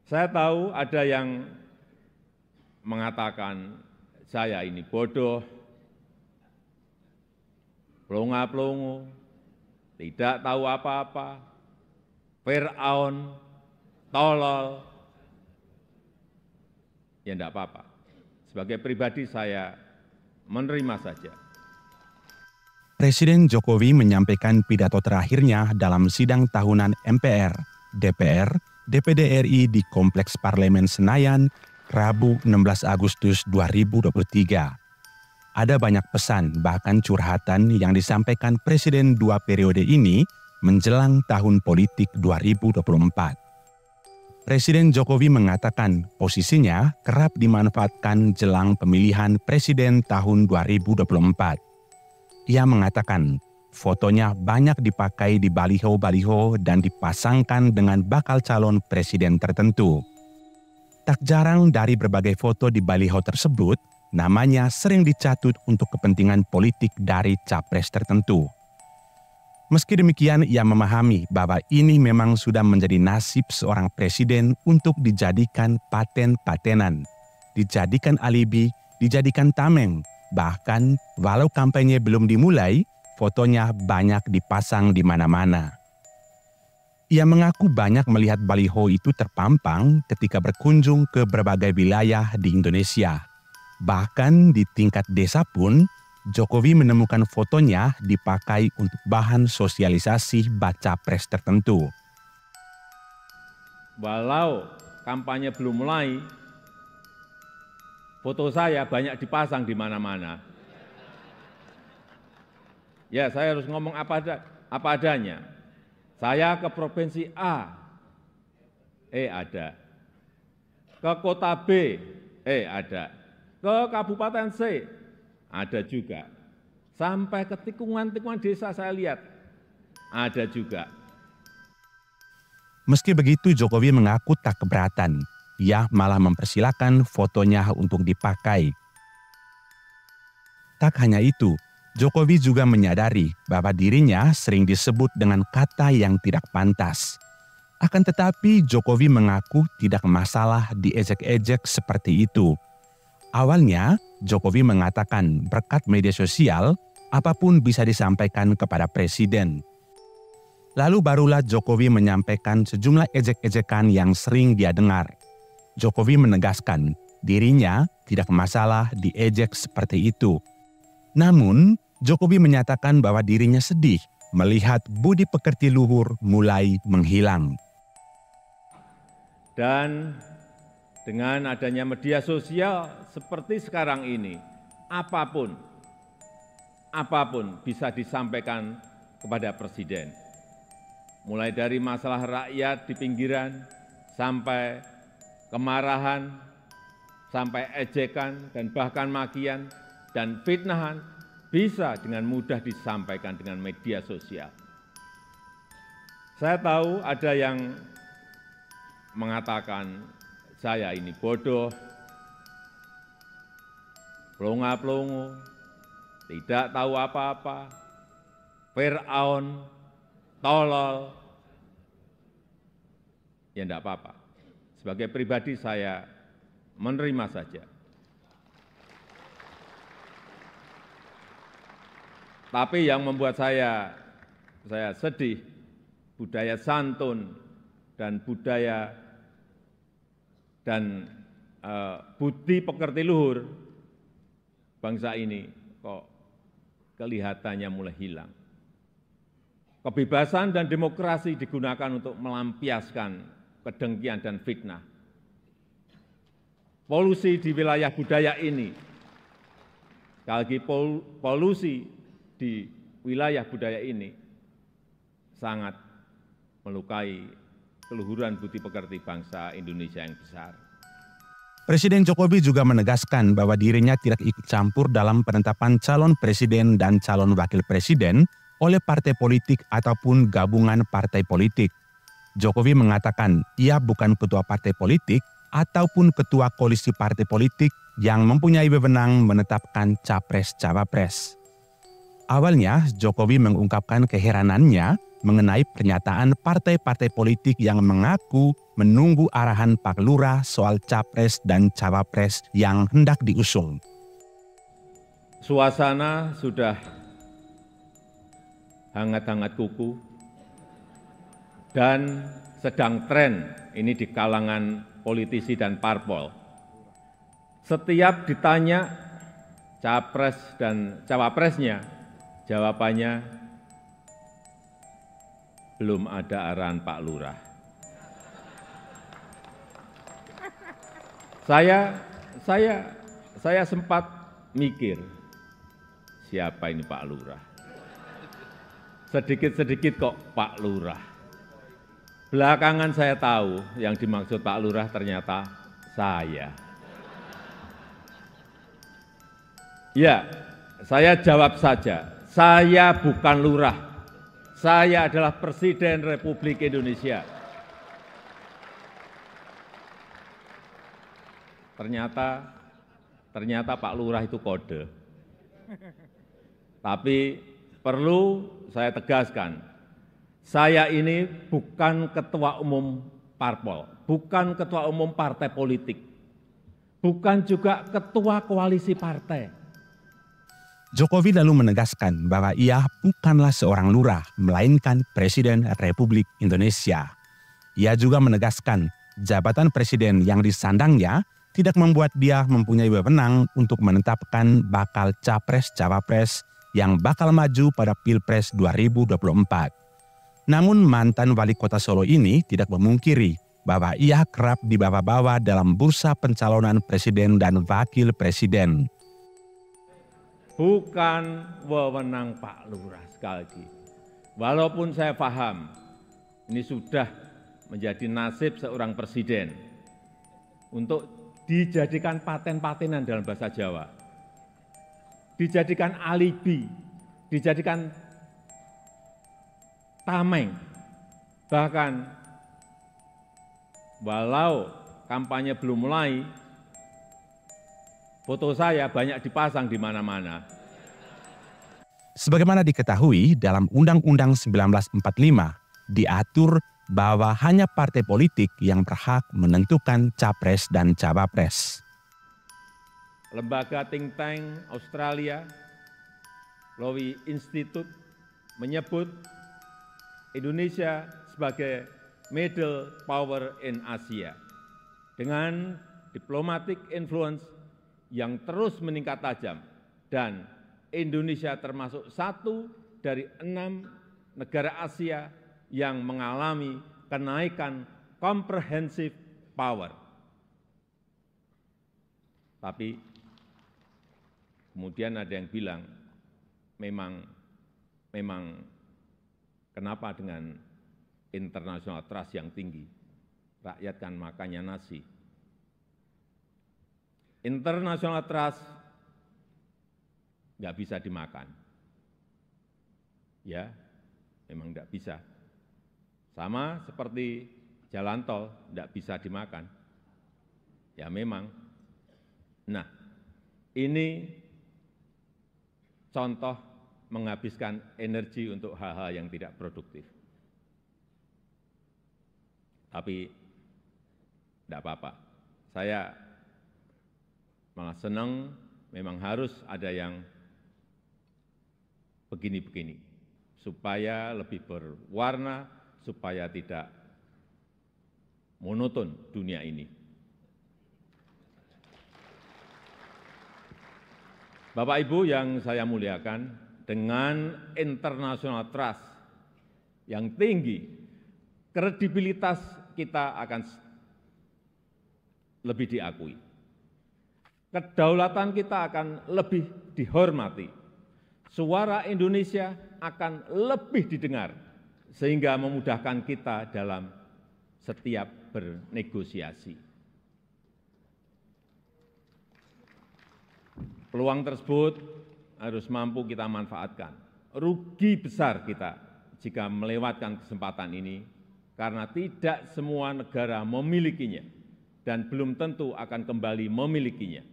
Saya tahu ada yang mengatakan saya ini bodoh, pelongo-pelongo, tidak tahu apa-apa, Fir'aun, tolol. Ya enggak apa-apa. Sebagai pribadi saya menerima saja. Presiden Jokowi menyampaikan pidato terakhirnya dalam sidang tahunan MPR, DPR, DPD RI di Kompleks Parlemen Senayan, Rabu 16 Agustus 2023. Ada banyak pesan bahkan curhatan yang disampaikan Presiden 2 periode ini menjelang tahun politik 2024. Presiden Jokowi mengatakan posisinya kerap dimanfaatkan jelang pemilihan Presiden tahun 2024. Ia mengatakan fotonya banyak dipakai di baliho-baliho dan dipasangkan dengan bakal calon presiden tertentu. Tak jarang dari berbagai foto di baliho tersebut, namanya sering dicatut untuk kepentingan politik dari capres tertentu. Meski demikian, ia memahami bahwa ini memang sudah menjadi nasib seorang presiden untuk dijadikan paten-patenan, dijadikan alibi, dijadikan tameng. Bahkan walau kampanye belum dimulai, fotonya banyak dipasang di mana-mana. Ia mengaku banyak melihat baliho itu terpampang ketika berkunjung ke berbagai wilayah di Indonesia. Bahkan di tingkat desa pun, Jokowi menemukan fotonya dipakai untuk bahan sosialisasi baca pres tertentu. Walau kampanye belum mulai, foto saya banyak dipasang di mana-mana. Ya, saya harus ngomong apa adanya. Saya ke provinsi A, ada. Ke kota B, ada. Ke kabupaten C, ada juga. Sampai ke tikungan-tikungan desa saya lihat, ada juga. Meski begitu, Jokowi mengaku tak keberatan. Ia malah mempersilahkan fotonya untuk dipakai. Tak hanya itu, Jokowi juga menyadari bahwa dirinya sering disebut dengan kata yang tidak pantas. Akan tetapi Jokowi mengaku tidak masalah diejek-ejek seperti itu. Awalnya, Jokowi mengatakan berkat media sosial, apapun bisa disampaikan kepada presiden. Lalu barulah Jokowi menyampaikan sejumlah ejek-ejekan yang sering dia dengar. Jokowi menegaskan dirinya tidak masalah diejek seperti itu. Namun, Jokowi menyatakan bahwa dirinya sedih melihat budi pekerti luhur mulai menghilang. Dan dengan adanya media sosial seperti sekarang ini, apapun bisa disampaikan kepada presiden. Mulai dari masalah rakyat di pinggiran, sampai kemarahan, sampai ejekan, dan bahkan makian, dan fitnahan bisa dengan mudah disampaikan dengan media sosial. Saya tahu ada yang mengatakan saya ini bodoh, pelongo-pelongo, tidak tahu apa-apa, Fir'aun, tolol. Ya enggak apa-apa. Sebagai pribadi saya menerima saja. Tapi yang membuat saya sedih, budaya santun dan budaya dan budi pekerti luhur bangsa ini kok kelihatannya mulai hilang. Kebebasan dan demokrasi digunakan untuk melampiaskan kedengkian dan fitnah. Polusi di wilayah budaya ini, sekali lagi polusi di wilayah budaya ini sangat melukai keluhuran budi pekerti bangsa Indonesia yang besar. Presiden Jokowi juga menegaskan bahwa dirinya tidak ikut campur dalam penetapan calon presiden dan calon wakil presiden oleh partai politik ataupun gabungan partai politik. Jokowi mengatakan ia bukan ketua partai politik ataupun ketua koalisi partai politik yang mempunyai wewenang menetapkan capres-cawapres. Awalnya, Jokowi mengungkapkan keheranannya mengenai pernyataan partai-partai politik yang mengaku menunggu arahan Pak Lurah soal capres dan cawapres yang hendak diusung. Suasana sudah hangat-hangat kuku dan sedang tren ini di kalangan politisi dan parpol. Setiap ditanya capres dan cawapresnya, jawabannya belum ada arahan Pak Lurah. Saya sempat mikir, siapa ini Pak Lurah? Sedikit-sedikit kok Pak Lurah. Belakangan saya tahu yang dimaksud Pak Lurah ternyata saya. Ya, saya jawab saja, saya bukan lurah. Saya adalah Presiden Republik Indonesia. Ternyata Pak Lurah itu kode. Tapi perlu saya tegaskan, saya ini bukan ketua umum parpol, bukan ketua umum partai politik, bukan juga ketua koalisi partai. Jokowi lalu menegaskan bahwa ia bukanlah seorang lurah, melainkan Presiden Republik Indonesia. Ia juga menegaskan jabatan presiden yang disandangnya tidak membuat dia mempunyai wewenang untuk menetapkan bakal capres-cawapres yang bakal maju pada Pilpres 2024. Namun mantan wali kota Solo ini tidak memungkiri bahwa ia kerap dibawa-bawa dalam bursa pencalonan presiden dan wakil presiden. Bukan wewenang Pak Lurah sekali lagi. Walaupun saya paham ini sudah menjadi nasib seorang presiden untuk dijadikan paten-patenan dalam bahasa Jawa, dijadikan alibi, dijadikan tameng, bahkan walau kampanye belum mulai, foto saya banyak dipasang di mana-mana. Sebagaimana diketahui dalam Undang-Undang 1945 diatur bahwa hanya partai politik yang berhak menentukan capres dan cawapres. Lembaga think tank Australia, Lowy Institute, menyebut Indonesia sebagai middle power in Asia dengan diplomatic influence yang terus meningkat tajam, dan Indonesia termasuk satu dari 6 negara Asia yang mengalami kenaikan comprehensive power. Tapi kemudian ada yang bilang, memang kenapa dengan international trust yang tinggi, rakyat kan makannya nasi. International trust nggak bisa dimakan. Ya, memang nggak bisa. Sama seperti jalan tol, nggak bisa dimakan. Ya memang. Nah, ini contoh menghabiskan energi untuk hal-hal yang tidak produktif. Tapi tidak apa-apa. Saya malah senang, memang harus ada yang begini-begini, supaya lebih berwarna, supaya tidak monoton dunia ini. Bapak Ibu yang saya muliakan, dengan international trust yang tinggi, kredibilitas kita akan lebih diakui. Kedaulatan kita akan lebih dihormati. Suara Indonesia akan lebih didengar, sehingga memudahkan kita dalam setiap bernegosiasi. Peluang tersebut harus mampu kita manfaatkan. Rugi besar kita jika melewatkan kesempatan ini, karena tidak semua negara memilikinya dan belum tentu akan kembali memilikinya.